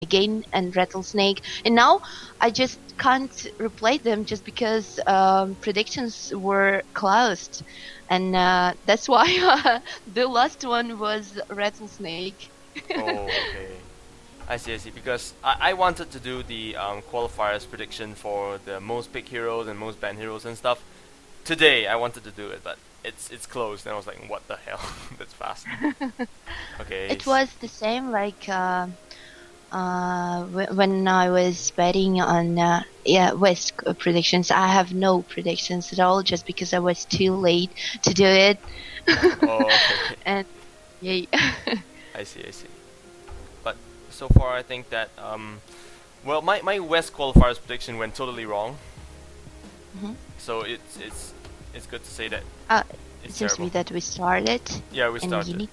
again and rattlesnake, and now I just can't replay them just because predictions were closed, and that's why the last one was rattlesnake. Oh, okay. I see, I see. Because I wanted to do the qualifiers prediction for the most pick heroes and most banned heroes and stuff. Today I wanted to do it, but it's closed, and I was like, what the hell? That's fast. Okay. It was the same like when I was betting on West predictions. I have no predictions at all just because I was too late to do it. Oh, okay. And yeah. I see, I see. But so far, I think that well, my West qualifiers prediction went totally wrong. So it's good to say that It it's seems to terrible. me that we started. Yeah, we And started.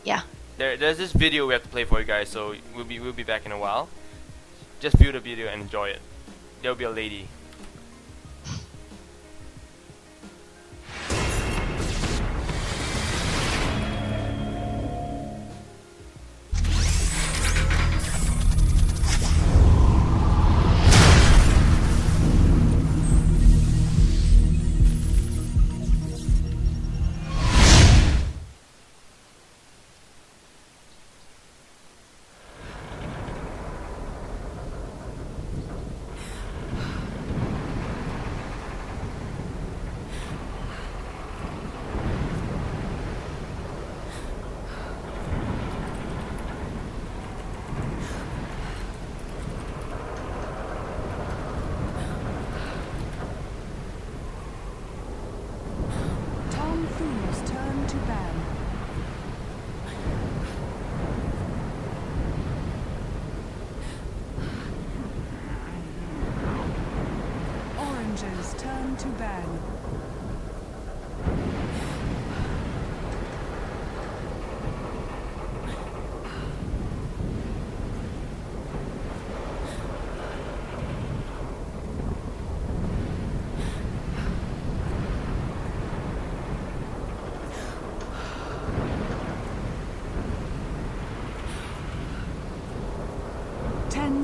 yeah. There's this video we have to play for you guys, so we'll be back in a while. Just view the video and enjoy it. There'll be a lady. TongFu's turn to ban. Orange's turn to ban.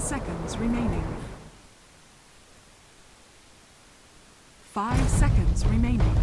Seconds remaining. 5 seconds remaining.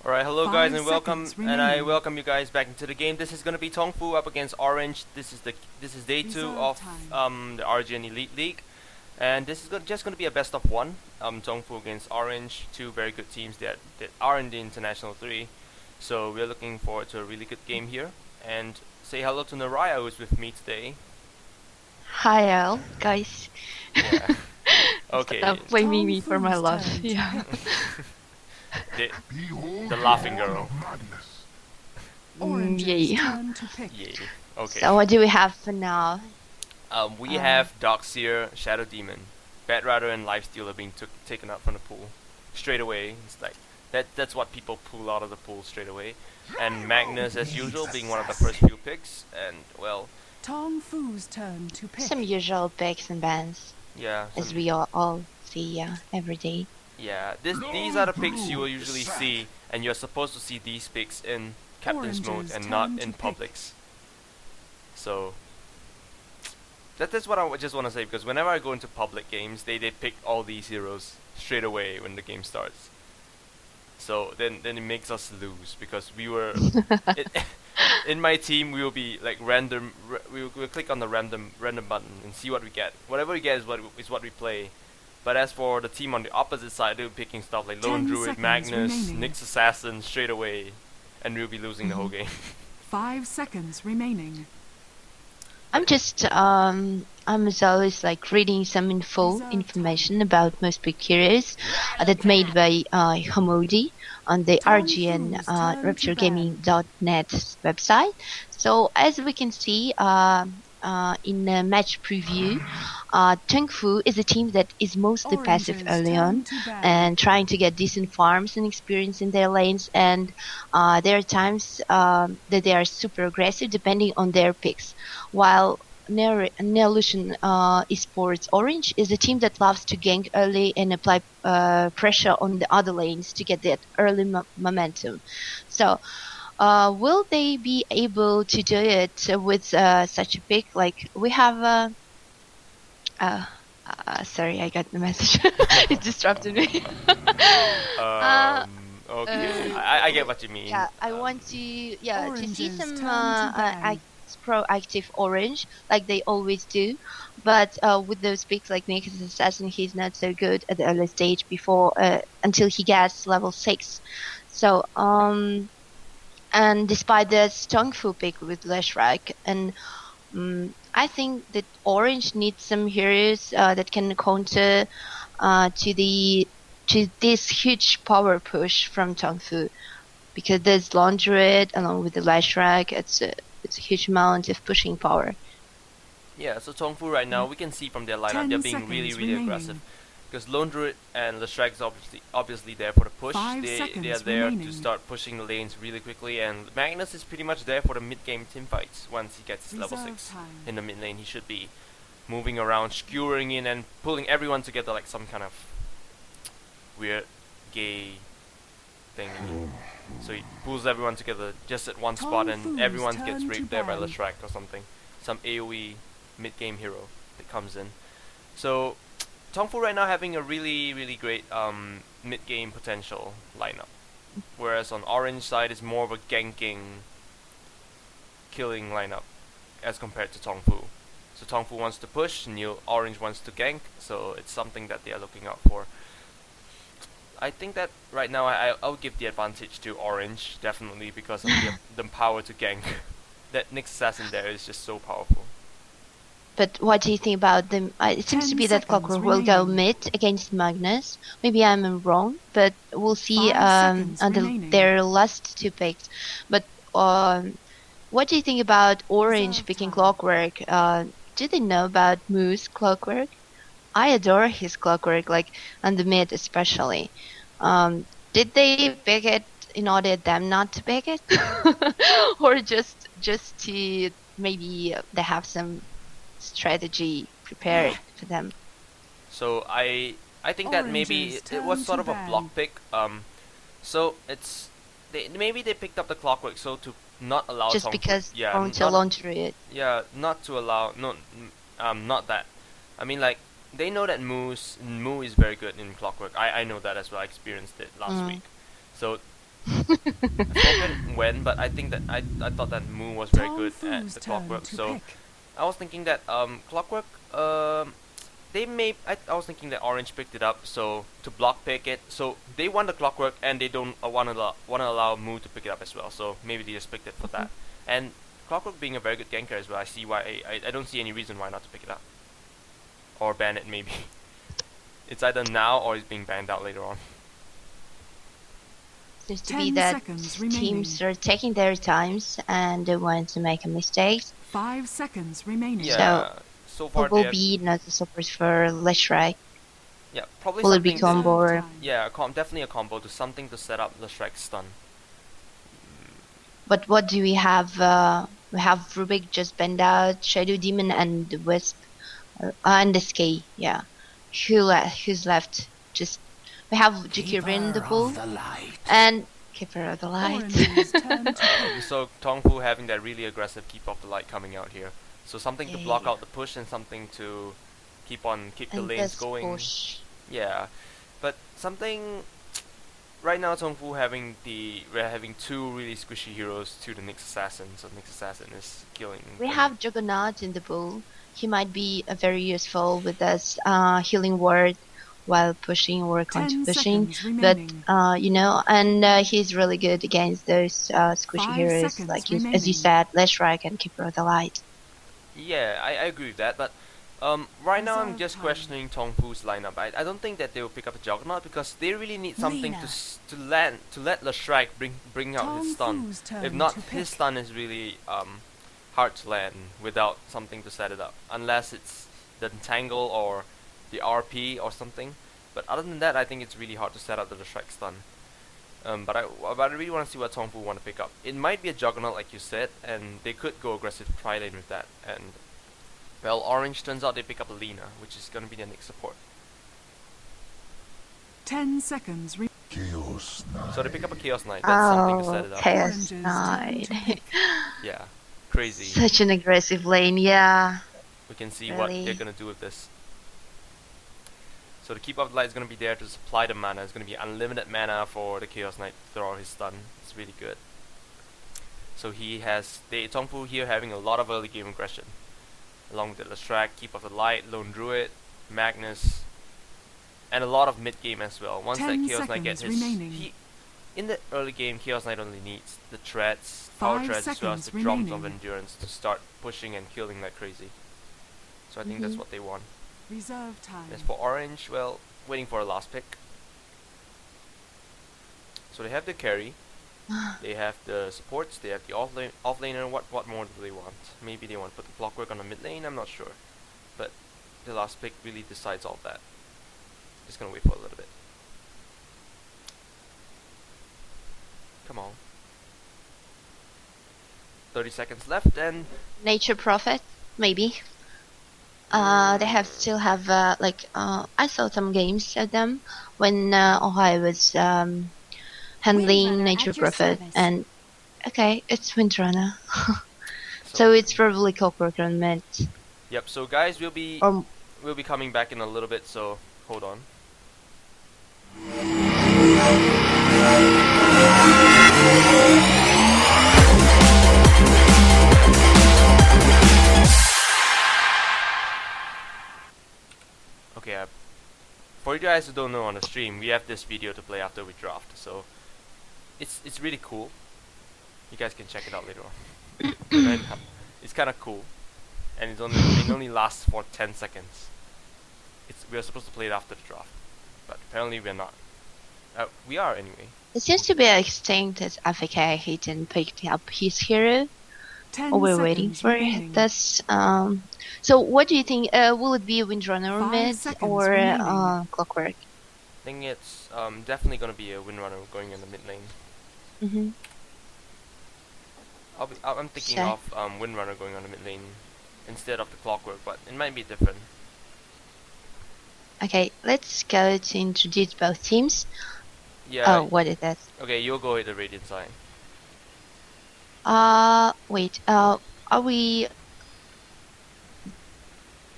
Alright, hello guys and welcome, seconds and I remaining. welcome you guys back into the game. This is gonna be TongFu up against Orange. This is day 2 Reserve of time. the RGN Elite League, and this is just gonna be a best of 1. TongFu against Orange, two very good teams that are in the International 3. So we're looking forward to a really good game here. And say hello to Naraiah, who's with me today. Hi, all guys. Yeah. Okay. Stop blaming me for my TongFu's loss. turn to Yeah. The laughing girl. Orange's Yay. turn to pick. Yay. Okay. So what do we have for now? We have Darkseer, Shadow Demon, Batrider, and Lifesteal are being taken out from the pool straight away. It's like that's what people pull out of the pool straight away. And Magnus, as usual, being one of the first few picks. And well, TongFu's turn to pick. Some usual picks and bans, yeah, as we all see every day. yeah. These are the picks you will usually see, and you're supposed to see these picks in Captain's mode Orange's and not turn to in pick. Publics. So that's what I just want to say, because whenever I go into public games, they pick all these heroes straight away when the game starts. So then it makes us lose, because we were in my team we will be like we'll click on the random button and see what we get. Whatever we get is what we play. But as for the team on the opposite side, they'll be picking stuff like Lone 10 Druid, seconds Magnus, remaining. Nyx Assassin straight away, and we'll be losing the whole game. 5 seconds remaining. I'm as always like reading some information about most big heroes that made by Hamodi on the RGN RaptureGaming.net website. So as we can see in the match preview, TongFu is a team that is mostly passive early on and trying to get decent farms and experience in their lanes, and there are times that they are super aggressive depending on their picks, while Neolution Esports Orange is a team that loves to gank early and apply pressure on the other lanes to get that early momentum. So will they be able to do it with such a pick? Like we have sorry, I got the message. It disrupted me. Okay, I get what you mean. Yeah, I want to to see Oranges some turn to ban. proactive Orange like they always do, but with those picks like Naked Assassin, he's not so good at the early stage before until he gets level 6. So and despite this TongFu pick with Leshrac, and I think that Orange needs some heroes that can counter to this huge power push from TongFu, because there's Laundry along with the Leshrac. It's a huge amount of pushing power. Yeah, so TongFu right now, we can see from their lineup, 10 they're being really, seconds really remaining. aggressive. Because Lone Druid and Leshrac is obviously there for the push. 5 They are seconds there to remaining. start pushing the lanes really quickly, and Magnus is pretty much there for the mid-game teamfights. Once he gets his level Reserve 6 time. in the mid lane, he should be moving around, skewering in, and pulling everyone together like some kind of weird gay thing. So he pulls everyone together just at one spot, and TongFu's everyone turn gets to raped there by ban. Leshrac or something. Some AoE mid-game hero that comes in. So TongFu right now having a really, really great mid-game potential lineup. Whereas on Orange side is more of a ganking, killing lineup as compared to TongFu. So TongFu wants to push, Orange wants to gank, so it's something that they are looking out for. I think that right now I'll give the advantage to Orange, definitely, because of the power to gank. That Nyx Assassin there is just so powerful. But what do you think about them? It seems to 10 be that seconds Clockwork will go remaining. mid against Magnus. Maybe I'm wrong, but we'll see 5 seconds on remaining. their last 2 picks. But what do you think about Orange Reserve picking time. Clockwork? Do they know about Moose Clockwork? I adore his Clockwork, like on the mid especially. Did they pick it in order them not to pick it, or just to maybe they have some strategy prepared for them? So I think that maybe Oranges it was turn sort to of a ban. block pick. So it's maybe they picked up the Clockwork so to not allow Just TongFu. because Yeah, Frontal not, laundry it. yeah, not to allow not that. I mean, like, they know that Moo is very good in Clockwork. I know that as well. I experienced it last week. So I forget when, but I think that I thought that Moo was very good at TongFu's the turn Clockwork. to So pick. I was thinking that Clockwork they may I was thinking that Orange picked it up so to block pick it. So they want the Clockwork and they don't want to allow Moo to pick it up as well. So maybe they just picked it for that. And Clockwork being a very good ganker as well, I see why I don't see any reason why not to pick it up. Or ban it maybe. It's either now or it's being banned out later on. Seems to 10 be that seconds remaining. teams are taking their times and they want to make a mistake. 5 seconds remaining. Yeah. So far What will they be not the support for Leshrac? yeah, probably Will it be something combo or Reserve time. yeah, definitely a combo to something to set up the Shrek stun. but what do we have? We have Rubik just banned out, Shadow Demon and the Wisp, and the Skay. Yeah, who's left? Just we have Jikirin the Bull and Keeper of the Light. Orange's turn to pick. So TongFu having that really aggressive keep of the light coming out here. So something to block Yeah. out the push and something to keep the And lanes this going. push. Yeah, but something right now TongFu we're having 2 really squishy heroes to the Nyx Assassin. So Nyx Assassin is killing. We them. have Juggernaut in the Bull. He might be very useful with this healing ward while pushing or 10 counter pushing. seconds But remaining. and he's really good against those squishy 5 heroes seconds like as you remaining. said, Leshrac and Keeper of the Light. Yeah, I agree with that, but right now I'm Reserve just time. questioning TongFu's lineup. I don't think that they will pick up a Juggernaut because they really need something Lena. to let Leshrac bring out his stun. TongFu's turn If not, to his pick. stun is really hard to land without something to set it up, unless it's the Entangle or the RP or something. But other than that, I think it's really hard to set up the Leshrac stun. But I really want to see what TongFu want to pick up. It might be a Juggernaut like you said, and they could go aggressive Tri lane with that. And well, Orange turns out they pick up a Lena, which is gonna be their next support. 10 seconds. So they pick up a Chaos Knight. That's something to set it up. Chaos Orange's turn Knight. to pick. Yeah, crazy. Such an aggressive lane, yeah. We can see what Really? they're gonna do with this. So the Keep of the Light is gonna be there to supply the mana. It's gonna be unlimited mana for the Chaos Knight to throw out his stun. It's really good. So he has TongFu here having a lot of early game aggression, along with the Leshrac, Keep of the Light, Lone Druid, Magnus, and a lot of mid game as well. Once that 10 Chaos Knight gets his, remaining. in the early game, Chaos Knight only needs the treads, power 5 treads, as well as seconds the drums of remaining. endurance to start pushing and killing like crazy. So I think that's what they want. Reserve time. As for Orange, well, waiting for a last pick. So they have the carry, they have the supports, they have the offlaner. What more do they want? Maybe they want to put the Clockwork on the mid lane, I'm not sure. But the last pick really decides all that. Just gonna wait for a little bit. Come on. 30 seconds left and Nature Prophet, maybe. They still have I saw some games at them when Ohio was handling Windrunner Nature at your Prophet, service. and okay, it's Windrunner. So it's probably Clockwork on mid. Yep, so guys, we'll be Or coming back in a little bit, so hold on. Okay, for you guys who don't know on the stream, we have this video to play after we draft, so it's really cool. You guys can check it out later on. Right? It's kind of cool, and it only lasts for 10 seconds. We are supposed to play it after the draft, but apparently we're not. We are anyway. it seems to be extinct as AFK. He didn't pick up his hero. 10 Or we're waiting seconds for remaining. this. So what do you think? Will it be a Windrunner 5 mid seconds or remaining. Clockwork? I think it's definitely gonna be a Windrunner going in the mid lane. Mm-hmm. I'm thinking Sure. of Windrunner going on the mid lane instead of the Clockwork, but it might be different. Okay, let's go to introduce both teams. Yeah. Oh, what is that? Okay, you'll go with the Radiant side. Wait. Are we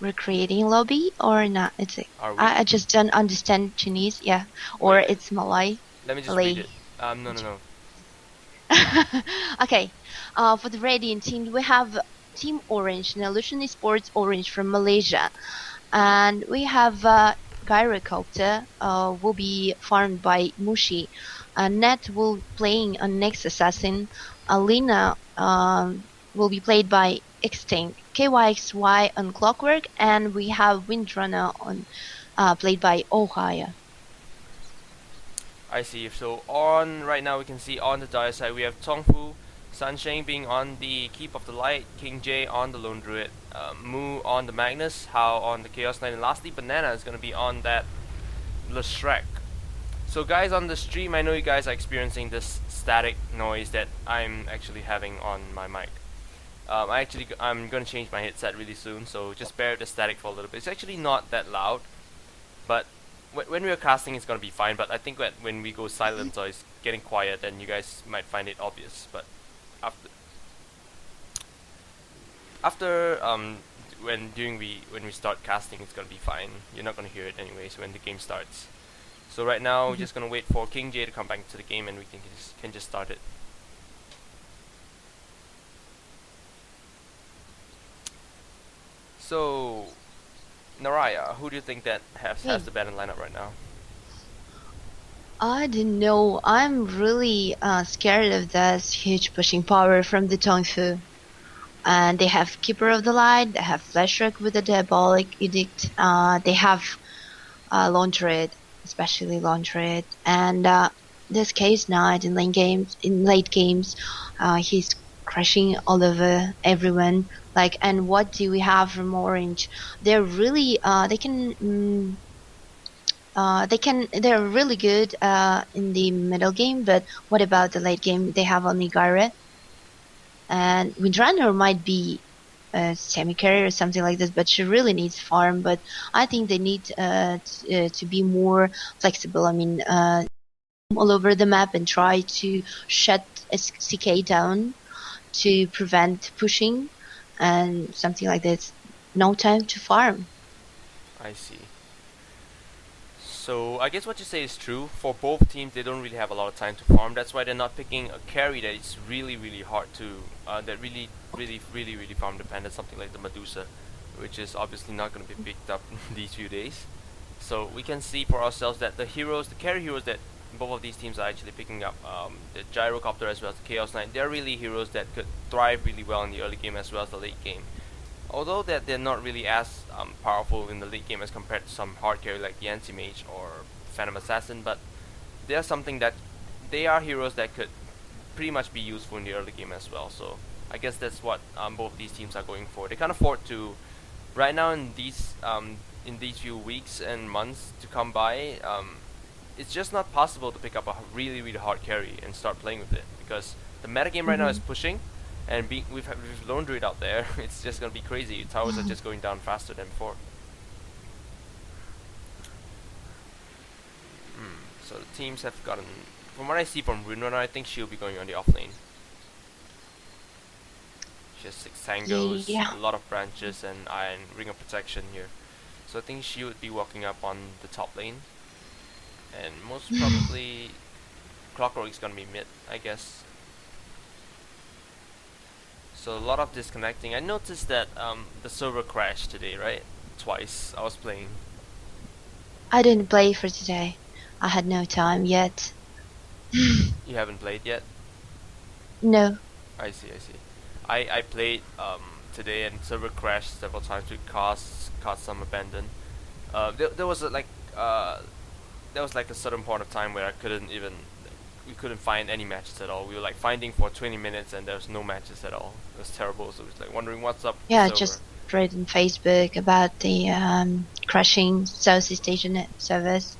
recreating lobby or not? Are we? I just don't understand Chinese. Yeah, or Wait. it's Malay. Let me just Malay. read it. No. Okay. For the Radiant team, we have Team Orange, Neolution Esports Orange from Malaysia, and we have Gyrocopter. Will be farmed by Mushi. Net will playing on Next Assassin. Alina will be played by Extinct. KYXY on Clockwork, and we have Windrunner on played by Ohio. I see. So right now we can see on the dire side we have TongFu, Sunshine being on the Keep of the Light, King J on the Lone Druid, Mu on the Magnus, Hao on the Chaos Knight, and lastly Banana is going to be on that Leshrac. So guys on the stream, I know you guys are experiencing this static noise that I'm actually having on my mic. I'm going to change my headset really soon, so just bear with the static for a little bit. It's actually not that loud, but when we're casting it's going to be fine, but I think that when we go silent or it's getting quiet, then you guys might find it obvious. But after when we start casting, it's going to be fine. You're not going to hear it anyways when the game starts. So right now we're just going to wait for King J to come back to the game and we can just start it. So Naraiah, who do you think that has the better lineup right now? I don't know. I'm really scared of this huge pushing power from the TongFu. and they have Keeper of the Light, they have Fleshwreck with the Diabolic Edict, they have Laundred, especially Laundred, and this Case Knight in late games, he's crushing all over everyone. Like, and what do we have from Orange? They're really they're really good in the middle game, but what about the late game? They have only Garrett, and Windrunner might be a semi-carry or something like this, but she really needs farm. But I think they need to be more flexible. I mean, all over the map and try to shut CK down to prevent pushing and something like this. No time to farm. I see. So I guess what you say is true. For both teams, they don't really have a lot of time to farm. That's why they're not picking a carry that is really, really hard to, that really farm dependent. Something like the Medusa, which is obviously not going to be picked up these few days. So we can see for ourselves that the carry heroes that both of these teams are actually picking up, the Gyrocopter as well as the Chaos Knight, they're really heroes that could thrive really well in the early game as well as the late game. Although that they're not really as powerful in the late game as compared to some hard carry like the Anti-Mage or Phantom Assassin, but they are something that they are heroes that could pretty much be useful in the early game as well. So I guess that's what both these teams are going for. They can't afford to, right now in these few weeks and months to come by, it's just not possible to pick up a really hard carry and start playing with it, because the metagame right now is pushing. And we've Lone Druid out there, it's just gonna be crazy. Towers are just going down faster than before. So the teams have gotten, from what I see from Runrunner, I think she'll be going on the off lane. She has 6 tangos, a lot of branches, and Iron Ring of Protection here. So I think she would be walking up on the top lane. And most probably Clockwork's gonna be mid, I guess. So a lot of disconnecting. I noticed that the server crashed today, right? Twice. I was playing. I didn't play for today. I had no time yet. You haven't played yet? No. I see. I played today, and server crashed several times with cost some abandon. There was like a certain point of time where we couldn't find any matches at all. We were like finding for 20 minutes and there was no matches at all. It was terrible. So it was like wondering what's up. Yeah, just read on Facebook about the crashing Southeast Asian service.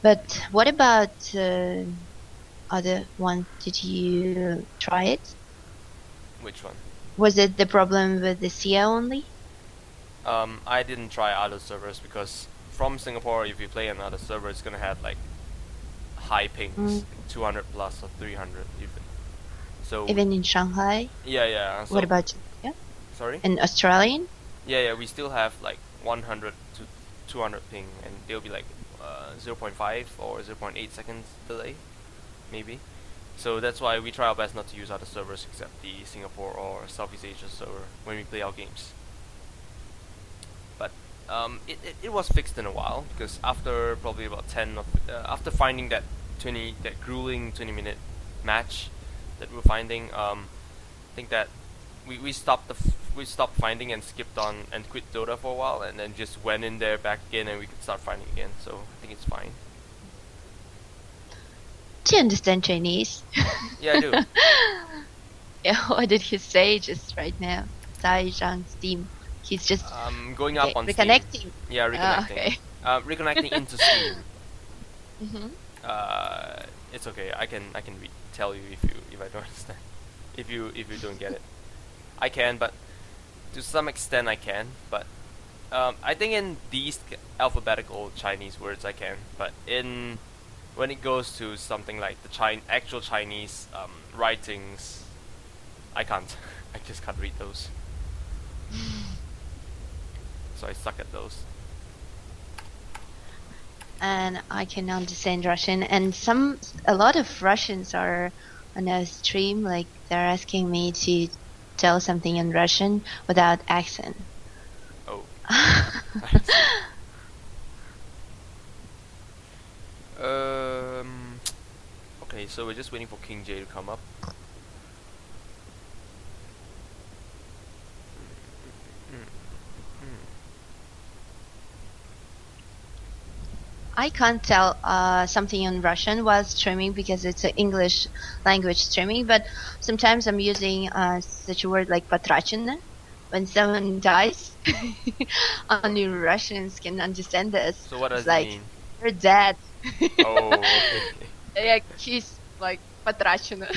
But what about other one? Did you try it? Which one? Was it the problem with the SIA only? I didn't try other servers because from Singapore, if you play another server, it's gonna have like high pings, 200 plus or 300 even. So even in Shanghai? Yeah. So what about you? Sorry? In Australian? Yeah, we still have like 100 to 200 ping, and they'll be like 0.5 or 0.8 seconds delay, maybe. So that's why we try our best not to use other servers except the Singapore or Southeast Asia server when we play our games. But it was fixed in a while, because after probably about 10 of after finding that grueling 20-minute match that we're finding, I think that we stopped finding and skipped on and quit Dota for a while, and then just went in there back again, and we could start finding again. So I think it's fine. Do you understand Chinese? Yeah, I do. Yeah, what did he say just right now? Zai Zhang Steam. He's just going up on reconnecting. Steam. Yeah, reconnecting. Okay. Reconnecting into Steam. Mm-hmm. It's okay. I can tell you if I don't understand. If you don't get it, I can, but to some extent I can. But I think in these alphabetical Chinese words I can. But when it goes to something like the actual Chinese writings, I can't. I just can't read those. So I suck at those. And I can understand Russian, and a lot of Russians are on a stream, like they're asking me to tell something in Russian without accent. Oh. Okay, so we're just waiting for King J to come up. I can't tell something in Russian while streaming because it's an English language streaming. But sometimes I'm using such a word like "потрачено" when someone dies. Only Russians can understand this. So what It's does it like mean? you're dead. Oh, okay. Yeah, he's like "потрачено,"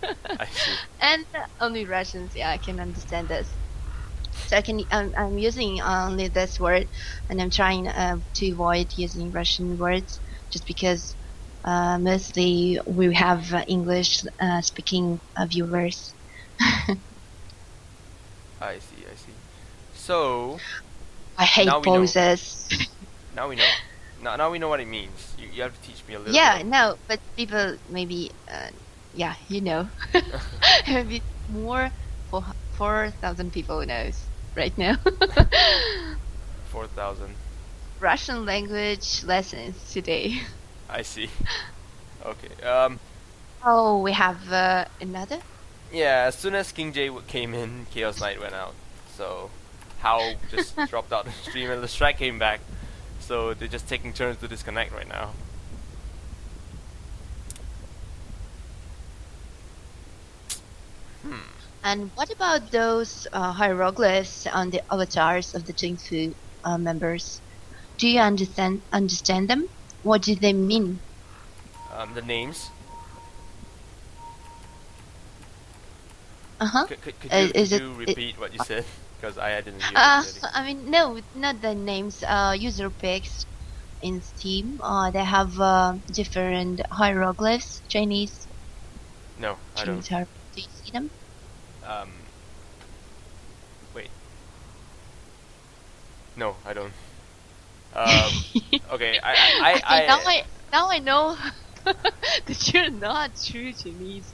I see. and only Russians, yeah, can understand this. So I'm using only this word, and I'm trying to avoid using Russian words just because mostly we have English speaking viewers. I see. I see. So I hate Now we know. poses. now we know. Now we know what it means. You have to teach me a little. Yeah, bit. no, but people maybe, yeah, you know, maybe more 4,000 people knows right now. 4,000. Russian language lessons today. I see. Okay. Oh, we have another. Yeah. As soon as King J came in, Chaos Knight went out. So How just dropped out the stream, and the strike came back. So they're just taking turns to disconnect right now. And what about those hieroglyphs on the avatars of the TongFu members? Do you understand them? What do they mean? The names. Uh-huh. Could you repeat what you said? Because I didn't hear it. I mean, no, not the names. User pics in Steam. They have different hieroglyphs, Chinese. No, I don't. Do you see them? Wait. No, I don't. Okay, Okay, now I know that you're not true Chinese.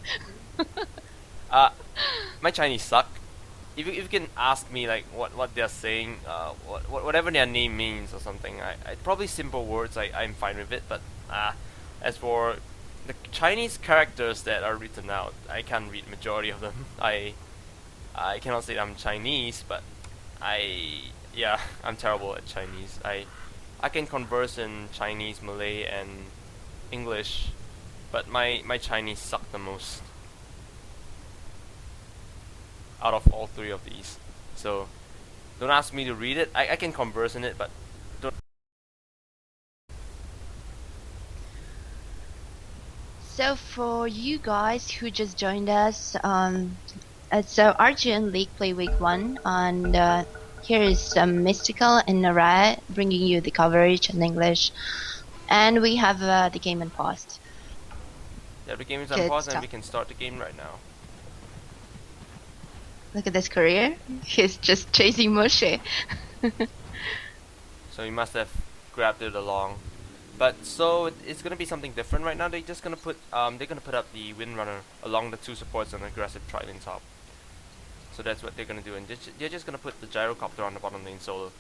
My Chinese suck. If you can ask me like what they're saying, whatever their name means or something, I probably simple words. I'm fine with it. But as for the Chinese characters that are written out, I can't read majority of them. I cannot say I'm Chinese, but I'm terrible at Chinese. I can converse in Chinese, Malay, and English, but my Chinese suck the most out of all three of these. So don't ask me to read it. I can converse in it, but don't. So for you guys who just joined us, it's RGN League Playweek 1, and here is Mythical and Naraiah bringing you the coverage in English, and we have the game unpaused. Yeah, the game is on Good pause and stuff. we can start the game right now. Look at this career. He's just chasing Moshe. So you must have grabbed it along. But so it's gonna be something different right now. They're just gonna put up the Windrunner along the two supports on aggressive tri-lane top. So that's what they're gonna do, and they're just gonna put the gyrocopter on the bottom lane solo.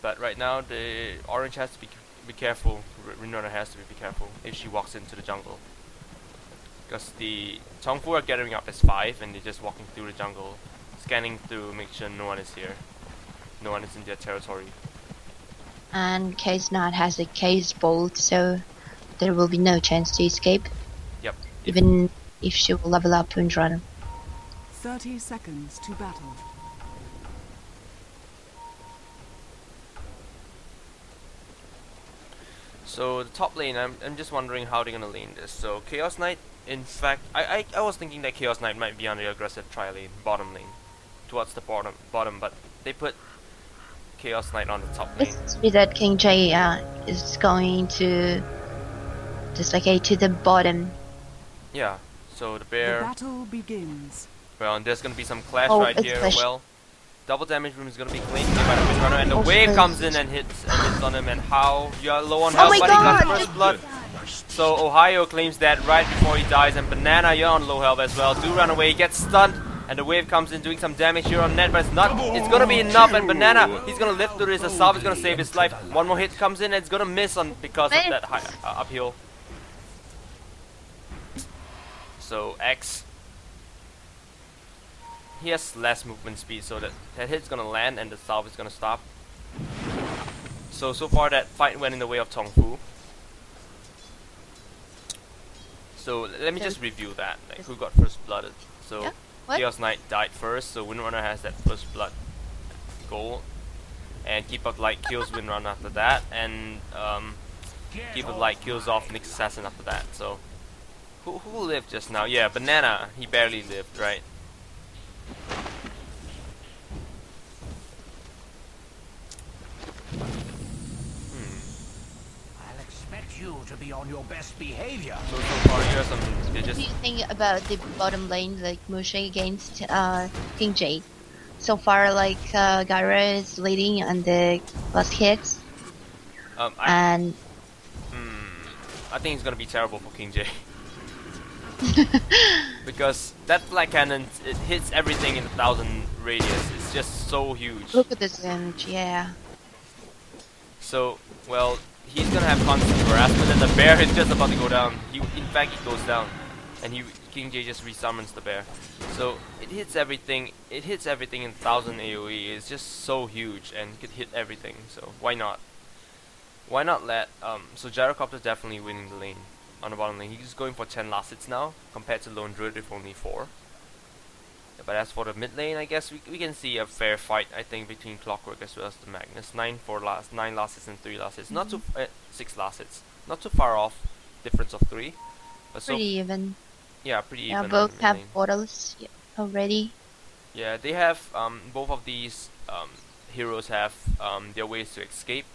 But right now the orange has to be careful. Windrunner has to be careful if she walks into the jungle, because the TongFu are gathering up as 5 and they're just walking through the jungle, scanning through, make sure no one is here, no one is in their territory. And Case Not has a case bolt, so there will be no chance to escape, Yep. even if she will level up Windrunner. 30 seconds to battle. So the top lane, I'm just wondering how they're gonna lane this. So Chaos Knight, in fact, I was thinking that Chaos Knight might be on the aggressive tri-lane, bottom lane, towards the bottom, but they put Chaos Knight on the top lane. Let's see that King J is going to dislocate to the bottom. Yeah. So the The bear. battle begins. Well, and there's gonna be some clash Oh, right it's here. clash. Well, double damage room is gonna be claimed by the Windrunner, and the Oh, wave clash. comes in and hits on him. And how you are low on Oh health, my but he got God! first blood. So Ohio claims that right before he dies, and Banana, you're on low health as well. Do run away, he gets stunned, and the wave comes in doing some damage here on net, but it's not. It's gonna be enough, and Banana, he's gonna live through this. The salve is gonna save his life. One more hit comes in, and it's gonna miss on because of that high, uphill. So X, he has less movement speed, so that hit's gonna land and the salve is gonna stop. so far that fight went in the way of TongFu. So let me just review that, like who got first blooded. So Yeah? What? Chaos Knight died first, so Windrunner has that first blood goal. And Keep of Light kills Windrunner after that, and Keep of Light kills off Nyx Assassin after that. So who lived just now? Yeah, Banana, he barely lived, right? I'll expect you to be on your best behavior. So far here are some What do just you think about the bottom lane, like Mushe against King J? So far, like Gyra is leading on the last hits, and I think it's gonna be terrible for King J. Because that flag cannon, it hits everything in 1,000 radius. It's just so huge. look at this damage. Yeah. So, well, he's gonna have constant harassment, and the bear is just about to go down. In fact, he goes down, and King J just resummons the bear. So it hits everything. It hits everything in 1,000 AOE. It's just so huge, and could hit everything. So why not? Why not let so Gyrocopter's definitely winning the lane on the bottom lane. He's going for 10 last hits now, compared to Lone Druid with only 4. But as for the mid lane, I guess we can see a fair fight, I think, between Clockwork as well as the Magnus. 9 last hits and 3 last hits. Not too 6 last hits. Not too far off. Difference of 3. But Pretty even. yeah, pretty Yeah, even. both on have mid lane. bottles already. Yeah, they have both of these heroes have their ways to escape.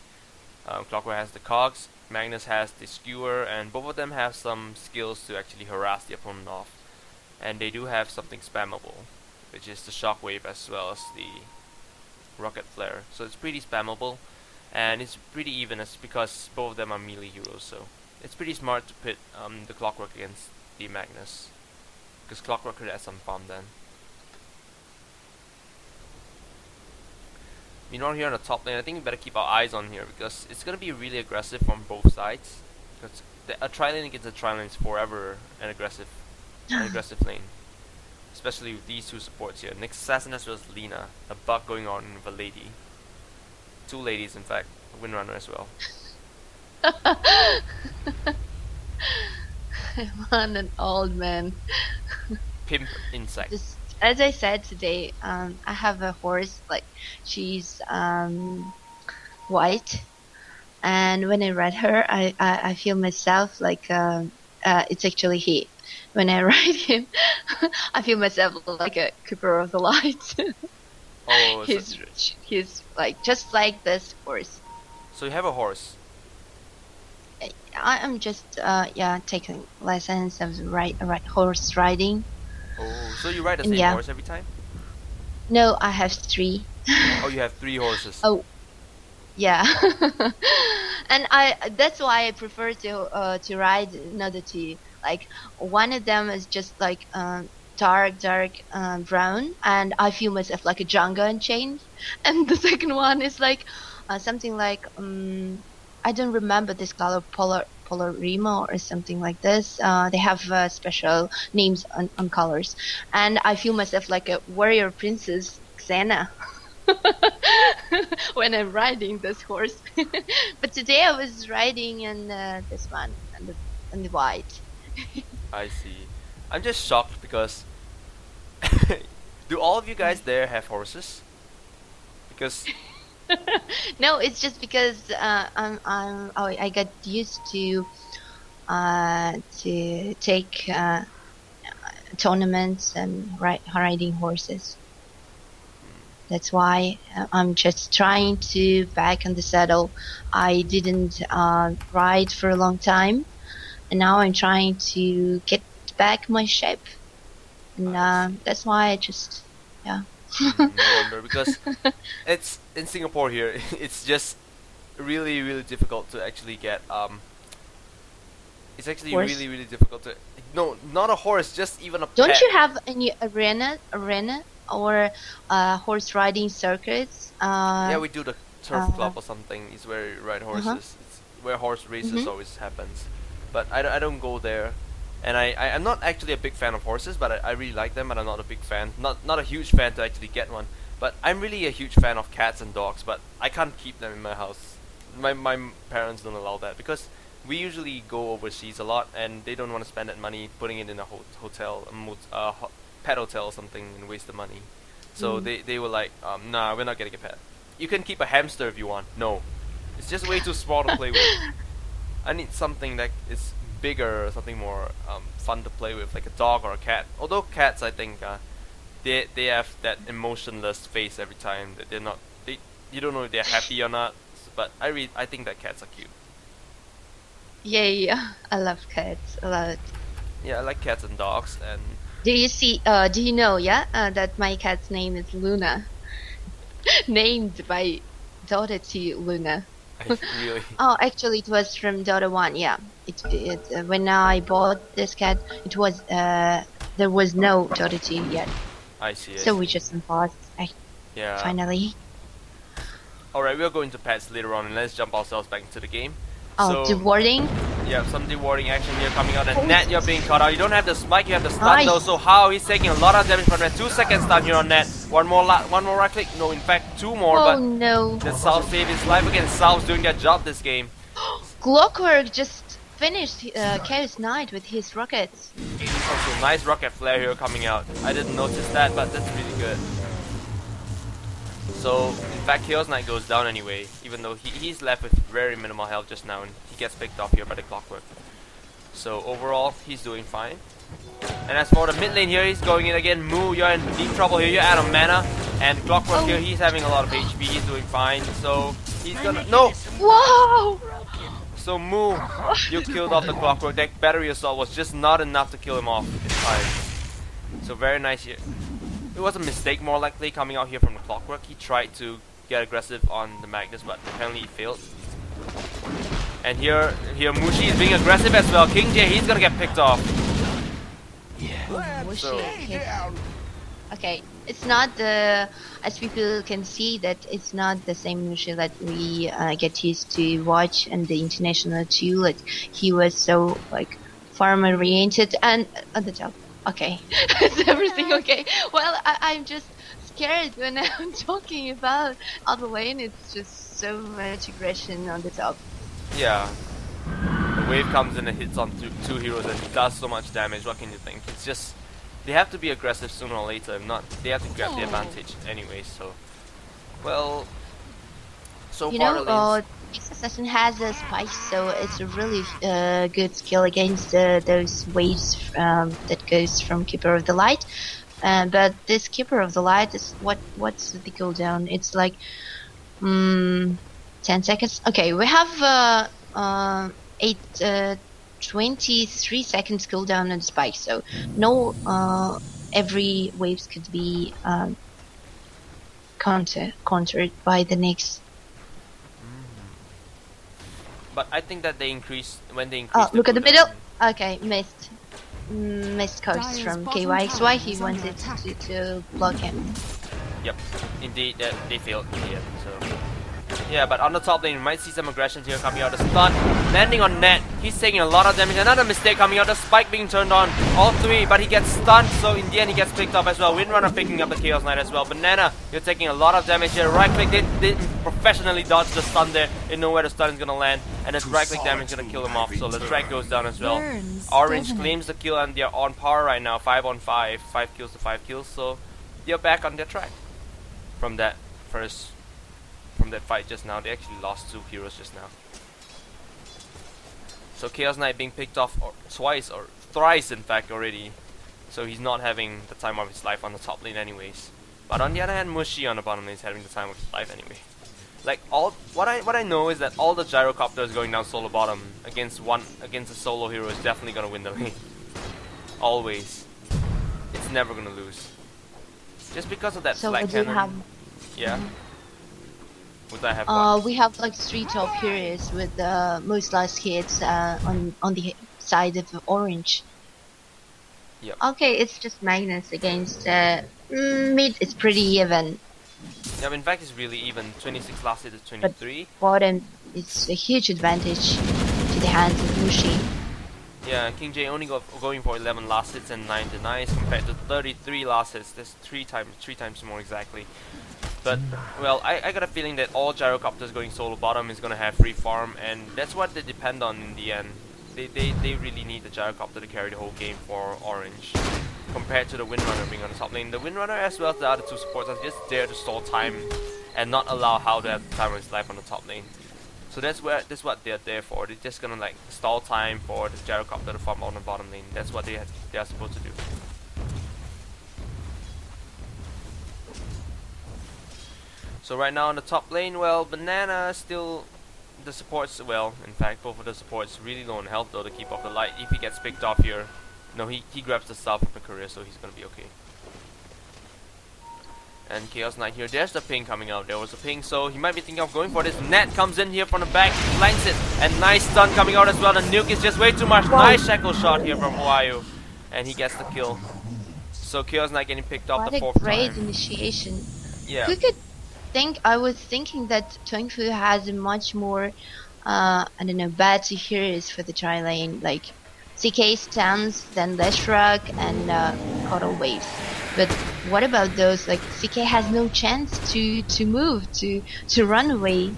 Clockwork has the cogs, Magnus has the skewer, and both of them have some skills to actually harass the opponent off. And they do have something spammable, which is the shockwave as well as the rocket flare. So it's pretty spammable, and it's pretty even as because both of them are melee heroes. So it's pretty smart to pit the Clockwork against the Magnus, because Clockwork could add some farm then. Meanwhile, here on the top lane, I think we better keep our eyes on here because it's gonna be really aggressive from both sides. Because a tri-lane against a tri-lane is forever an aggressive lane, especially with these two supports here. Nyx Assassin as well as Lina, a buck going on with a lady, 2 ladies in fact, a Windrunner as well. I'm an old man. Pimp insect. Just as I said today, I have a horse, like she's white, and when I ride her, I feel myself like it's actually he. When I ride him, I feel myself like a keeper of the light. Oh, he's like just like this horse. so you have a horse. I'm just taking lessons of horse riding. Oh, so you ride the same Yeah. horse every time? No, I have 3. Oh, you have 3 horses. Oh, yeah. And that's why I prefer to ride another 2. Like one of them is just like dark brown, and I feel myself like a Django Unchained, and the second one is like something like I don't remember this color, Polarimo or something like this. They have special names on colors, and I feel myself like a warrior princess Xena when I'm riding this horse. But today I was riding in this one, and the white. I see. I'm just shocked because do all of you guys there have horses? Because No, it's just because I got used to take tournaments and riding horses. That's why I'm just trying to back on the saddle. I didn't ride for a long time, and now I'm trying to get back my shape. And that's why I just no wonder, because it's in Singapore here. It's just really difficult to actually get it's actually Horse? really difficult to not a horse, just even a Don't pet. you have any arena or horse riding circuits? Yeah, we do the turf club uh, or something. It's where you ride horses. It's where horse races always happens. But I don't go there. And I'm not actually a big fan of horses, but I really like them, but I'm not a big fan. Not a huge fan to actually get one. But I'm really a huge fan of cats and dogs, but I can't keep them in my house. my parents don't allow that because we usually go overseas a lot, and they don't want to spend that money putting it in a hotel, pet hotel or something, and waste the money. So they were like, nah, we're not getting a pet. You can keep a hamster if you want. No, it's just way too small to play with. I need something that is bigger, something more fun to play with, like a dog or a cat. Although cats, I think, they have that emotionless face every time that they're not. You don't know if they're happy or not. But I think that cats are cute. Yeah, I love cats a lot. Yeah, I like cats and dogs. And Do you know, that my cat's name is Luna, named by Dota 2 Luna. really. Oh, actually, it was from Dota 1. Yeah, when I bought this cat, it was there was no Dota 2 yet. I see. So we just unpaused. Yeah. Finally. Alright, we'll go into pets later on, and let's jump ourselves back into the game. Oh, So, dewarding. yeah, some dewarding action here coming out. And Net, you're being caught out. You don't have the spike, you have the stun though. So how he's taking a lot of damage from that. 2 seconds stun here on Net. One more right click. No, in fact, 2 more. Oh but no. the South saved his life again. South's doing their job this game. Clockwork just finished Chaos Knight with his rockets. Also, nice rocket flare here coming out. I didn't notice that, but that's really good. So, in fact, Chaos Knight goes down anyway, even though he's left with very minimal health just now, and he gets picked off here by the Clockwork. So, overall, he's doing fine. And as for the mid lane here, he's going in again. Moo, you're in deep trouble here, you're out of mana. And Clockwork here, he's having a lot of HP, he's doing fine. So, he's gonna... No! Whoa! So, Moo, you killed off the Clockwork. That battery assault was just not enough to kill him off in time. So, very nice here. It was a mistake more likely coming out here from the Clockwork. He tried to get aggressive on the Magnus, but apparently he failed. And here Mushi is being aggressive as well. King J, he's gonna get picked off. Mushi. So- Okay, it's not the, as people can see, that it's not the same Mushi that we get used to watch in the international too. Like, he was so like farm oriented and at the top. Okay, is everything okay? Well, I'm just scared when I'm talking about other lane. It's just so much aggression on the top. Yeah. The wave comes in and hits on two heroes and does so much damage. What can you think? It's just, they have to be aggressive sooner or later. If not, they have to grab the advantage anyway. So, well, so You far know, this assassin has a spike, so it's a really good skill against those waves that goes from Keeper of the Light. But this Keeper of the Light is what's the cooldown? It's like 10 seconds. Okay, we have 23 seconds cooldown on spike, so no every waves could be countered by the next. But I think that they increased when they Oh, increased. look at the cooldown. middle. Okay, missed coast from KYXY. He wanted to block him. Yep, indeed, they failed in the end. So, yeah, but on the top lane, we might see some aggression here coming out. The stun landing on Net. He's taking a lot of damage. Another mistake coming out. The spike being turned on. All 3, but he gets stunned. So in the end, he gets picked up as well. Windrunner picking up the Chaos Knight as well. Banana, you're taking a lot of damage here. Right click, they professionally dodge the stun there. They know where the stun is gonna land, and the right click damage is gonna kill him off. So the track goes down as well. Orange claims the kill, and they're on par right now. 5 on 5, 5 kills to 5 kills. So they're back on their track from that fight just now. They actually lost 2 heroes just now. So Chaos Knight being picked off twice or thrice in fact already. So he's not having the time of his life on the top lane anyways. But on the other hand, Mushi on the bottom lane is having the time of his life anyway. Like what I know is that all the gyrocopters going down solo bottom against a solo hero is definitely gonna win the lane. Always. It's never gonna lose. Just because of that So flat what do you cannon. have? Yeah. Would I have what? We have like 3 top heroes with most last hits on the side of orange. Yep. Okay, it's just Magnus against mid. It's pretty even. Yeah, in fact it's really even. 26 last hit is 23. Bottom is a huge advantage to the hands of Mushi. Yeah, King J only going for 11 last hits and 9 denies compared to 33 last hits. That's three times more exactly. But, well, I got a feeling that all gyrocopters going solo bottom is gonna have free farm, and that's what they depend on in the end. They really need the gyrocopter to carry the whole game for Orange, compared to the Windrunner being on the top lane. The Windrunner as well as the other two supports are just there to stall time and not allow Hao to have the time of his life on the top lane. So that's what they're there for. They're just gonna like stall time for the gyrocopter to farm on the bottom lane. That's what they are supposed to do. So right now on the top lane, well, Banana still, the supports, well, in fact, both of the supports really low on health though to keep off the light. If he gets picked off here, no, he grabs the stuff from the career, so he's gonna be okay. And Chaos Knight here, there's the ping coming out. There was a ping, so he might be thinking of going for this. Net comes in here from the back, flanks it, and nice stun coming out as well. The nuke is just way too much. Nice shackle shot here from Ohio, and he gets the kill. So Chaos Knight getting picked off the 4th time. What a great initiation. Yeah. Who could think? I was thinking that TongFu has a much more, I don't know, better heroes for the tri lane, like CK stands, then Leshrac, and Coddle Waves. But what about those? Like CK has no chance to move, to run away.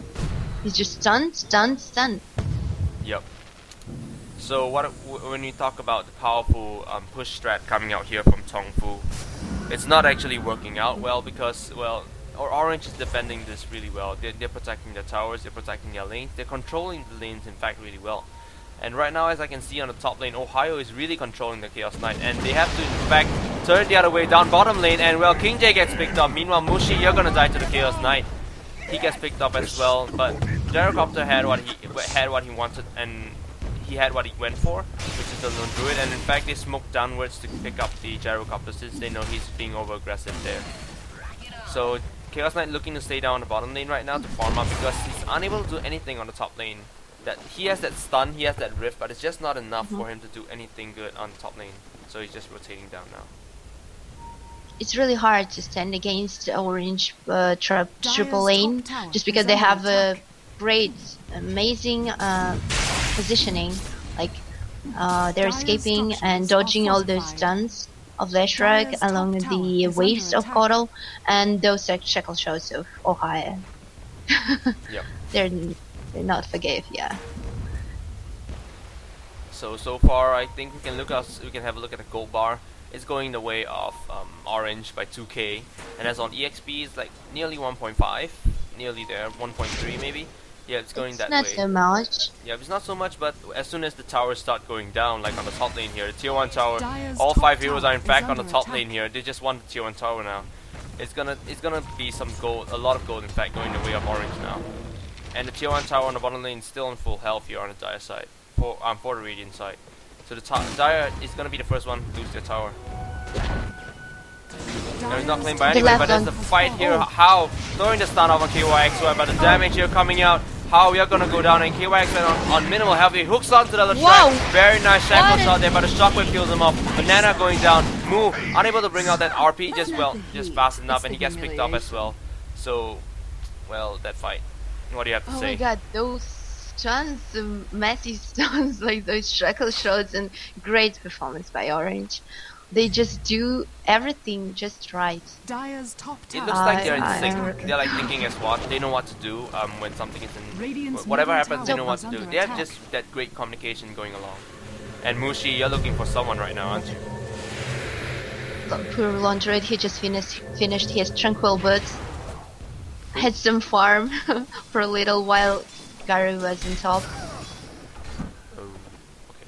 He's just stunned. Yep. So when we talk about the powerful push strat coming out here from TongFu, it's not actually working out well because, well, Orange is defending this really well. They're protecting their towers, they're protecting their lanes, they're controlling the lanes in fact really well. And right now, as I can see on the top lane, Ohio is really controlling the Chaos Knight, and they have to in fact turn the other way down bottom lane, and well, King J gets picked up. Meanwhile, Mushi, you're gonna die to the Chaos Knight. He gets picked up as well, but Gyrocopter had what he wanted, and he had what he went for, which is the Lone Druid, and in fact they smoked downwards to pick up the Gyrocopter since they know he's being over aggressive there. So Chaos Knight looking to stay down on the bottom lane right now to farm up because he's unable to do anything on the top lane. That he has that stun, he has that rift, but it's just not enough for him to do anything good on the top lane. So he's just rotating down now. It's really hard to stand against Orange triple lane just because they have a great, amazing positioning. Like they're escaping and dodging all those stuns of Leshrac along the waves of Coddle and those shackle shots of Ohio. Yep. They're not forgave, yeah. So far, I think we can have a look at the gold bar. It's going the way of Orange by 2k, and as on EXP, it's like nearly 1.5, nearly there, 1.3 maybe. Yeah, it's going that way. It's not so much. Yeah, it's not so much, but as soon as the towers start going down, like on the top lane here, the tier 1 tower, all 5 heroes are in fact on the top lane here. They just want the tier 1 tower now. It's gonna be some gold, a lot of gold in fact, going the way of Orange now. And the tier 1 tower on the bottom lane is still on full health here on the Dire side, for the Radiant side. So the Dire is gonna be the first one to lose their tower. No, he's not claimed by anybody, but there's the fight here. How throwing the stun off on KYXY, but the damage here coming out. How we are gonna go down, and KYXY on minimal health. He hooks onto the other track. Very nice shackle shot there, but the shockwave kills him off. Banana going down. Moo unable to bring out that RP just fast enough, and he gets picked up as well. So, well, that fight. What do you have to say? Oh my god, those stuns, messy stuns, like those shackle shots, and great performance by Orange. They just do everything just right. Dire's top It tower. looks like they're in sync. They're like thinking as what they know what to do when something is in whatever happens. They know what to do. They have just that great communication going along. And Mushi, you're looking for someone right now, aren't you? Poor Laundry, he just finished his tranquil boots. Had some farm for a little while Garu was on top. Oh, okay.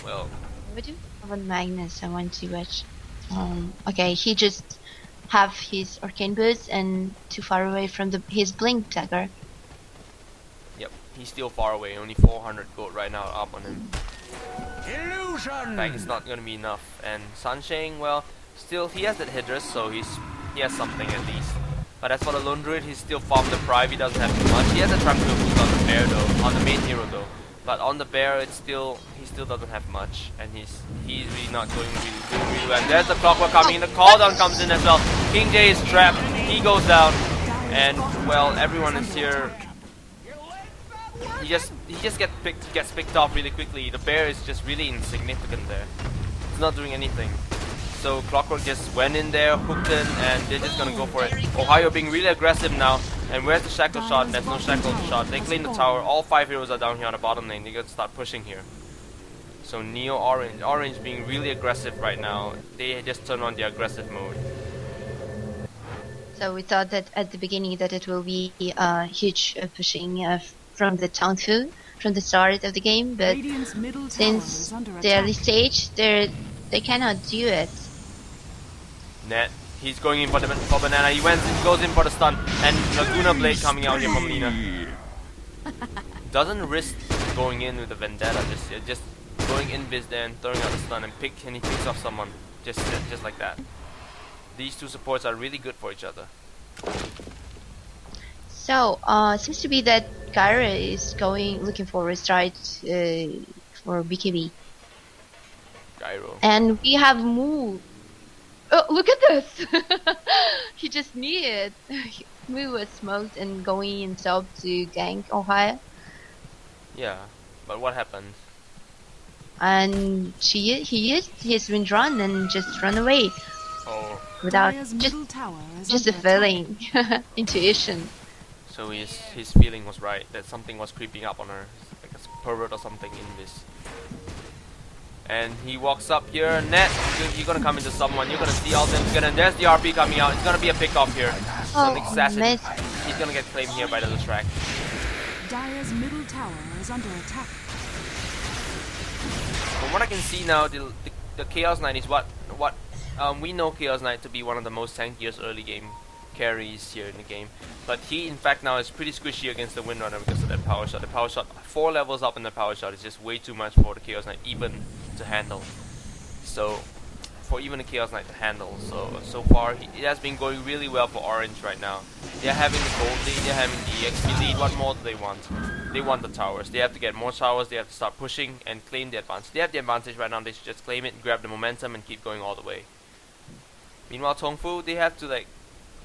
Well. What do you have on Magnus? I want to watch. Okay, he just have his arcane boots and too far away from his blink dagger. Yep, he's still far away. Only 400 gold right now up on him. Illusion. In fact, it's not gonna be enough. And Sunshine, well, still he has that Hydrus, so he has something at least. But as for the Lone Druid, he's still farmed the Prive. He doesn't have too much. He has a Tranquil boost on the bear though, on the main hero though. But on the bear, he still doesn't have much, and he's really not doing really well. And there's the Clockwork coming in. The cooldown comes in as well. King J is trapped. He goes down, and well, everyone is here. He just gets picked off really quickly. The bear is just really insignificant there. It's not doing anything. So Clockwork just went in there, hooked in, and they're just gonna go for it. Ohio being really aggressive now. And where's the shackle shot? There's no shackle shot. They claim the tower. All 5 heroes are down here on the bottom lane. They gotta start pushing here. So Neo Orange being really aggressive right now. They just turn on the aggressive mode. So we thought that at the beginning that it will be a huge pushing from the TongFu from the start of the game, but Radiant's middle tower since is under the early attack. stage, they cannot do it. Net. He's going in for banana. He goes in for the stun, and Laguna Blade coming out here from Lina. Doesn't risk going in with the vendetta. Just going in biz there and throwing out the stun and he picks off someone just like that. These two supports are really good for each other. So seems to be that Kyra is looking for a stride for BKB, Gyro. and we have Moo. Oh, look at this! He just knew it. Moo was smoked and going in top to gank Ohio, Yeah, but what happened? and he used his wind run and just run away Oh, without Dire's just middle tower is just a under attack. feeling, intuition. so his feeling was right that something was creeping up on her, like a pervert or something in this. And he walks up here. Net, you're gonna come into someone. You're gonna see all them. And there's the RP coming out. It's gonna be a pick off here. Oh, Some assassin. miss. He's gonna get claimed here by the Lutrak. Dire's middle tower is under attack. From what I can see now, the Chaos Knight is what we know Chaos Knight to be one of the most tankiest early game carries here in the game. But he in fact now is pretty squishy against the Windrunner because of that power shot. The power shot 4 levels up in the power shot is just way too much for the Chaos Knight even to handle. So for even the Chaos Knight to handle. So far it has been going really well for Orange right now. They're having the gold lead, they're having the XP lead. What more do they want? They want the towers. They have to get more towers, they have to start pushing and claim the advantage. They have the advantage right now, they should just claim it, grab the momentum and keep going all the way. Meanwhile TongFu, they have to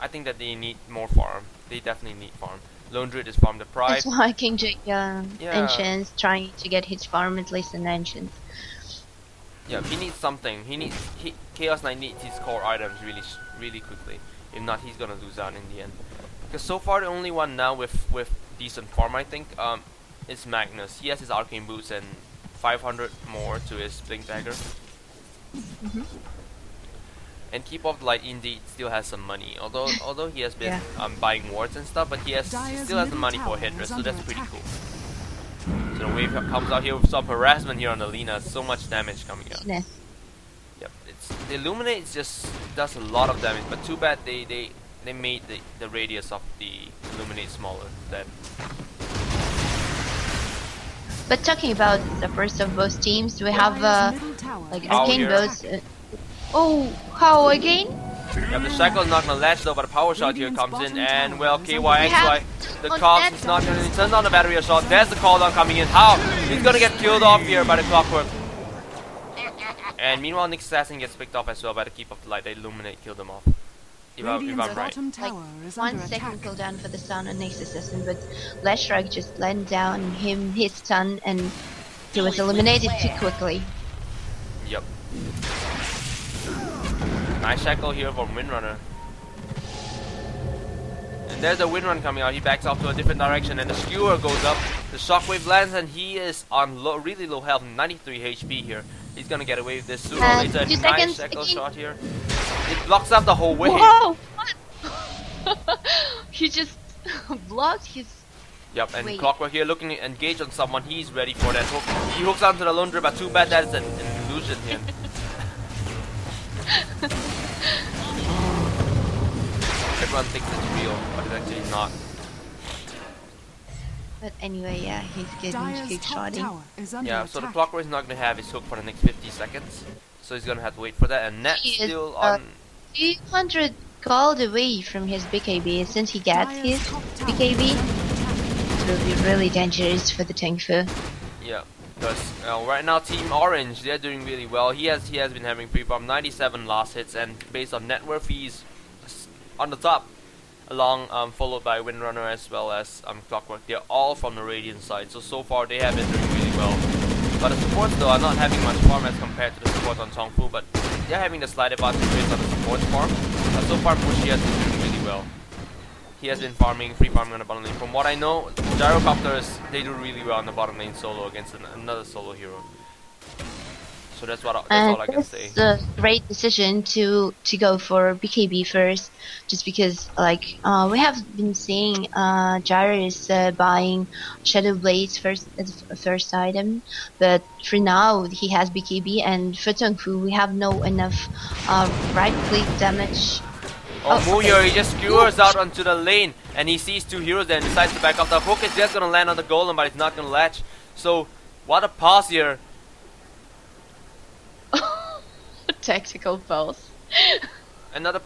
I think that they need more farm. They definitely need farm. Lone Druid is farm deprived. That's why King Jake Yeah. Ancients trying to get his farm at least in Ancients. Yeah, he needs something. Chaos Knight needs his core items really quickly. If not, he's gonna lose out in the end. Because so far the only one now with decent farm, I think, is Magnus. He has his arcane boots and 500 more to his blink dagger. And Keep of the Light indeed still has some money. Although he has been buying wards and stuff, but he still has the money for a headdress, so that's pretty cool. So the wave comes out here with some harassment here on the Lina. So much damage coming out. Yes. Yep, the Illuminate just does a lot of damage, but too bad they made the radius of the Illuminate smaller. But talking about the first of both teams, we have Dire's middle tower like is How arcane here? bows. Oh, how again? Yeah, the Shackle is not gonna latch though, but a power shot here Radiant's comes in, bottom and tower well, is KYXY, the on Cox that is not gonna turn on the battery shot. There's the call down coming in. How? He's gonna get killed off here by the Clockwork. And meanwhile, Nick's assassin gets picked off as well by the Keep of the Light. They Illuminate, kill them off. If I'm Radiant's right. bottom Like tower is 1 under second attack. cooldown for the stun on Nick's assassin, but Lashrak just landed down his stun and he was eliminated too quickly. Yep. Nice Shackle here from Windrunner. And there's a Windrun coming out. He backs off to a different direction, and the Skewer goes up. The Shockwave lands, and he is on really low health, 93 HP here. He's gonna get away with this sooner or later. 2 Nice seconds Shackle again. shot here. It blocks up the whole way. Whoa! What? He just blocked his. Yep, and Wait. Clockwork here looking to engage on someone. He's ready for that hook. He hooks onto the Lone Druid, but too bad that is an illusion here. Everyone thinks it's real, but it's actually not. But anyway, yeah, he's getting Dire's kick top shotting. tower is under Yeah, so the attack. Clockwork is not going to have his hook for the next 50 seconds. So he's going to have to wait for that. And Net's He is, still on... 200 gold away from his BKB. Since he gets Dire's his top tower BKB, is under attack. it will be really dangerous for the TongFu. Yeah, because right now Team Orange, they're doing really well. He has been having free farm, 97 last hits, and based on net worth, he's on the top. Along followed by Windrunner as well as Clockwork. They're all from the Radiant side, so far they have been doing really well. But the supports though are not having much farm as compared to the support on TongFu, but they're having the slight advantage based on the support farm. But so far Mushi has been doing really well. He has been free farming on the bottom lane. From what I know, Gyrocopters, they do really well on the bottom lane solo against another solo hero. So that's all I can say. It's a great decision to go for BKB first, just because like we have been seeing Jairus buying Shadow Blades first as a first item, but for now he has BKB, and for TongFu we have no enough right click damage. Oh, Muyo, he just skewers out onto the lane, and he sees two heroes there and decides to back up. The hook is just gonna land on the golem, but it's not gonna latch. So what a pass here. Tactical pulse. Another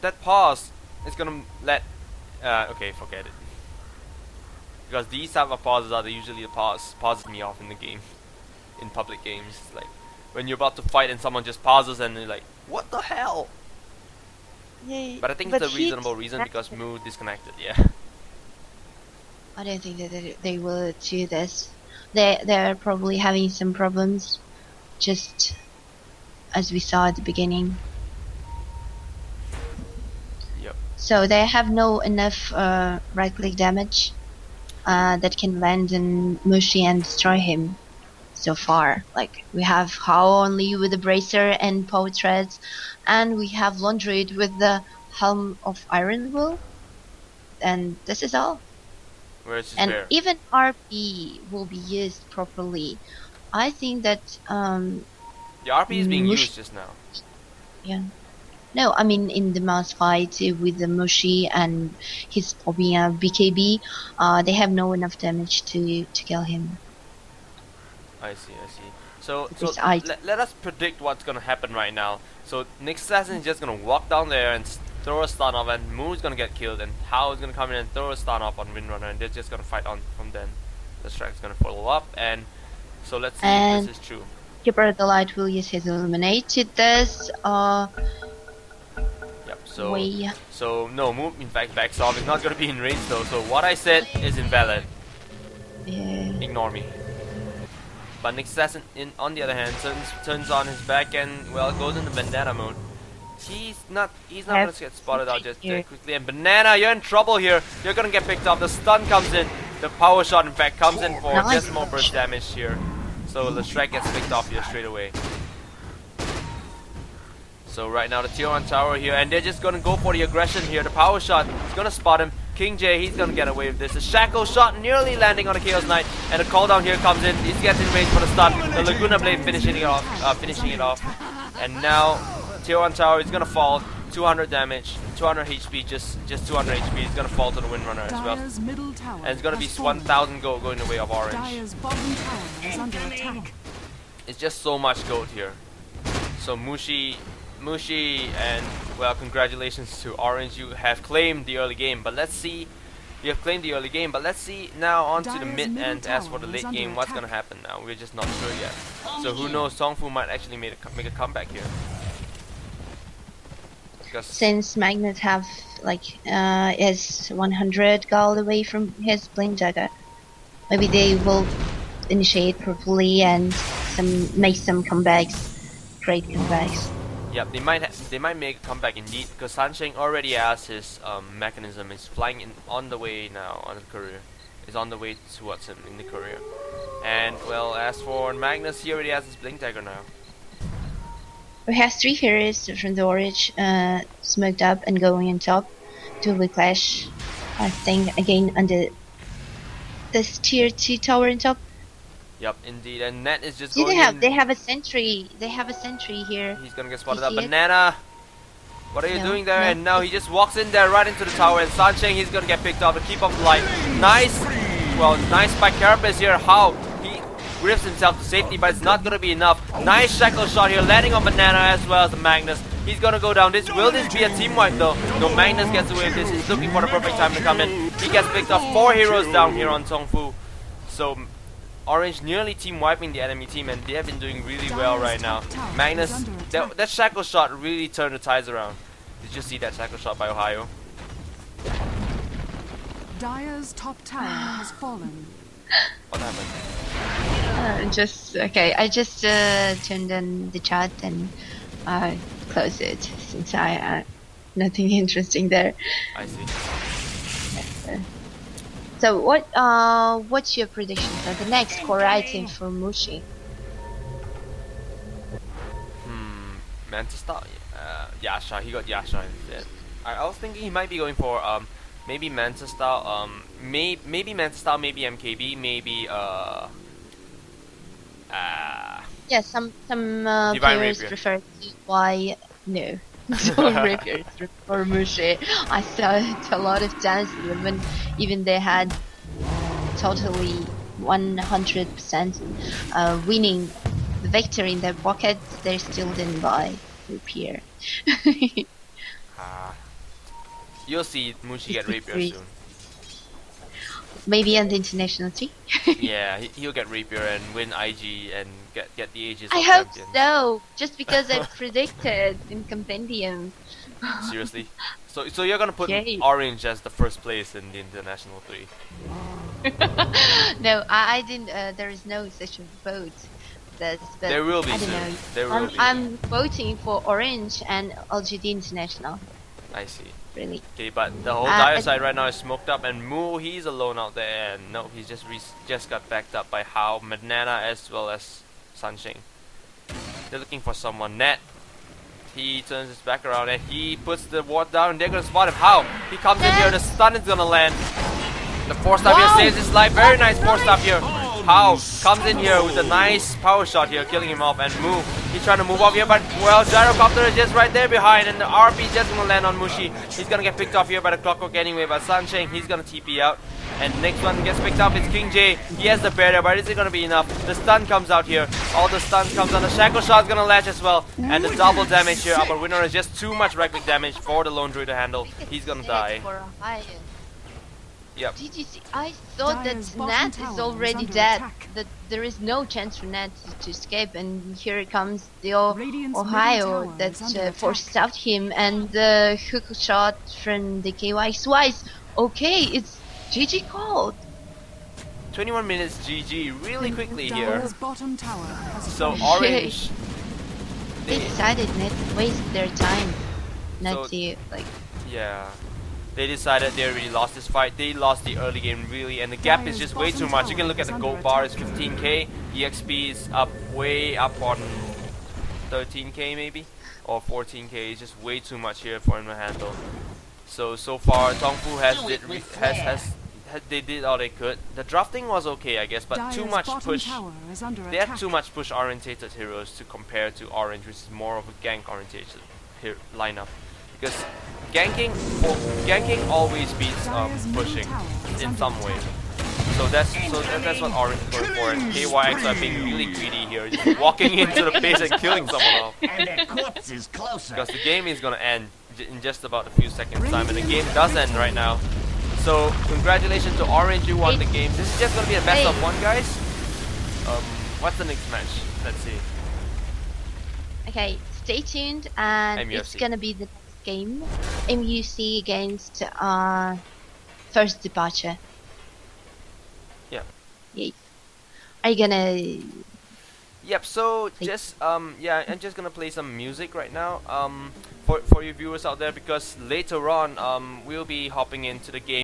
that pause is gonna let okay, forget it, because these type of pauses are usually the pauses me off in the game, in public games. It's like when you're about to fight and someone just pauses and you're like, what the hell? Yeah, but I think it's a reasonable reason because Mu disconnected. Yeah, I don't think that they will do this. They're probably having some problems, just as we saw at the beginning. Yep. So they have no enough right click damage that can land in Mushi and destroy him so far. Like we have Hao only with the bracer and power threads, and we have Laundry with the helm of Iron Will, and this is all. And even RP will be used properly. I think that the RP is being used just now. Yeah. No, I mean in the mass fight with the Mushi and his BKB, they have no enough damage to kill him. I see. So let us predict what's gonna happen right now. So Nick Assassin is just gonna walk down there and throw a stun off, and Moo's gonna get killed, and Hao is gonna come in and throw a stun off on Windrunner, and they're just gonna fight on from then. The strike's gonna follow up, and so let's see if this is true. Keeper of the Light will use his Illuminated this. Yep. So no, Moo in fact backs off. It's not gonna be in range though. So what I said is invalid. Yeah. Ignore me. But Nick Assassin, on the other hand, turns on his back and goes into Bandana mode. He's not gonna get spotted out just quickly. And Banana, you're in trouble here. You're gonna get picked off. The stun comes in. The power shot, in fact, comes in for just more burst damage here. So the Shrek gets picked off here straight away. So right now the tier 1 tower here, and they're just gonna go for the aggression here. The power shot is gonna spot him. King J, he's gonna get away with this. The shackle shot nearly landing on the Chaos Knight, and the call down here comes in. He gets in range for the stun. The Laguna Blade finishing it off. And now tier 1 tower is gonna fall. 200 damage, 200 HP, just 200 HP. He's gonna fall to the Windrunner as well. And it's gonna be 1,000 gold going the way of Orange. It's just so much gold here. So Mushi, and congratulations to Orange. You have claimed the early game, but let's see. You have claimed the early game, but let's see now on to the mid and as for the late game, what's gonna happen now? We're just not sure yet. So who knows? TongFu might actually make a comeback here. Since Magnet have is 100 gold away from his Blink Dagger, maybe they will initiate properly and make some comebacks, great comebacks. Yep, they might make a comeback indeed, because Sansheng already has his mechanism. Is flying on the way now on the courier. Is on the way towards him in the courier. And as for Magnus, he already has his Blink Dagger now. We have 3 heroes from the Orange smoked up and going on top. Dual clash, I think, again under this tier 2 tower on top. Yep, indeed. And Net is just going they have a sentry. They have a sentry here. He's gonna get spotted up. Banana, what are you doing there? And now he just walks in there right into the tower. And Sansheng, he's gonna get picked up. The keep of the light. Nice by Carapace here. How he rips himself to safety, but it's not gonna be enough. Nice shackle shot here, landing on Banana as well as the Magnus. He's gonna go down. Will this be a team wipe though? No, Magnus gets away with this. He's looking for the perfect time to come in. He gets picked up. 4 heroes down here on TongFu. So Orange nearly team wiping the enemy team, and they have been doing really well right now. Magnus, that shackle shot really turned the tides around. Did you see that shackle shot by Ohio? Dire's top tower has fallen. What happened? Just okay. I just turned on the chat and close it since I nothing interesting there. I see. So what's your prediction for the next core item for Mushi? Manta Star? Yasha. He got Yasha instead. I was thinking he might be going for maybe Manta Star, maybe Manta Star, maybe MKB, maybe Yeah, some Divine players Rapier. prefer why no. Don't rapiers for Mushi. I saw it a lot of times even they had totally 100% winning the victory in their pockets, they still didn't buy rapier. You'll see Mushi get Rapier 53. soon. Maybe on the international team. Yeah, he'll get Rapier and win IG and get the Aegis I of hope champions. so. Just because I predicted in compendium. Seriously? So you're gonna put Yay. Orange as the first place in the international 3? No, I didn't. There is no such a vote. But There will be I don't soon. know. There will be. I'm voting for Orange and LGD International. I see. Really. Okay, but the whole I- dire side right now is smoked up, and Moo, he's alone out there, and no, he's just got backed up by Hao, Banana, as well as Sunshine. They're looking for someone. Net. He turns his back around and he puts the ward down, and they're gonna spot him. How? He comes in here, the stun is gonna land. The 4-star here saves his life. Very nice 4-star here. How comes in here with a nice power shot here, killing him off, and Moo, he's trying to move off here, but well, Gyrocopter is just right there behind, and the RP just gonna land on Mushi. He's gonna get picked off here by the Clockwork anyway, but Sunshine, he's gonna TP out. And next one gets picked up, it's King J. He has the barrier, but is it gonna be enough? The stun comes out here. All the stuns comes on. The shackle shot's gonna latch as well. And the double damage here. Upper winner is just too much right-click damage for the Lone Druid to handle. He's gonna die. For a high. Yep. Did you see? I thought Dire's that bottom Nat tower is is already under dead. attack. That there is no chance for Nat to escape, and here comes the Radiant's Ohio middle tower that is under forced attack. out him, and the hook shot from the KY twice. Okay, it's GG called. 21 minutes GG really quickly here. Dire's bottom tower has So fallen. Orange, They decided not to waste their time, not So- to like. yeah, they decided they already lost this fight. They lost the early game really, and the gap is Dire's just way too bottom much. You can tower look at is the under gold bar is attack. 15k, EXP is up way up on 13k maybe, or 14k. It's just way too much here for him to handle. So far TongFu they did all they could. The drafting was okay, I guess, but too Dire's much bottom push. tower is under They had attack. too much push orientated heroes to compare to Orange, which is more of a gank orientated lineup. Because ganking always beats Dire's middle pushing tower is in under some way. attack. So that's what Orange is going for. And KYX are being really greedy here, just walking into the base and killing someone off. And the corpse is closer. Because the game is gonna end in just about a few seconds time, and the game does end right now. So congratulations to Orange, you won the game. This is just gonna be a best of one, guys. What's the next match? Let's see. Okay, stay tuned, and it's MUFC. gonna be the next game, MUC against First Departure. Yeah. Yay. Are you gonna? Yep. So Play- just yeah, I'm just gonna play some music right now. For you viewers out there, because later on we'll be hopping into the game.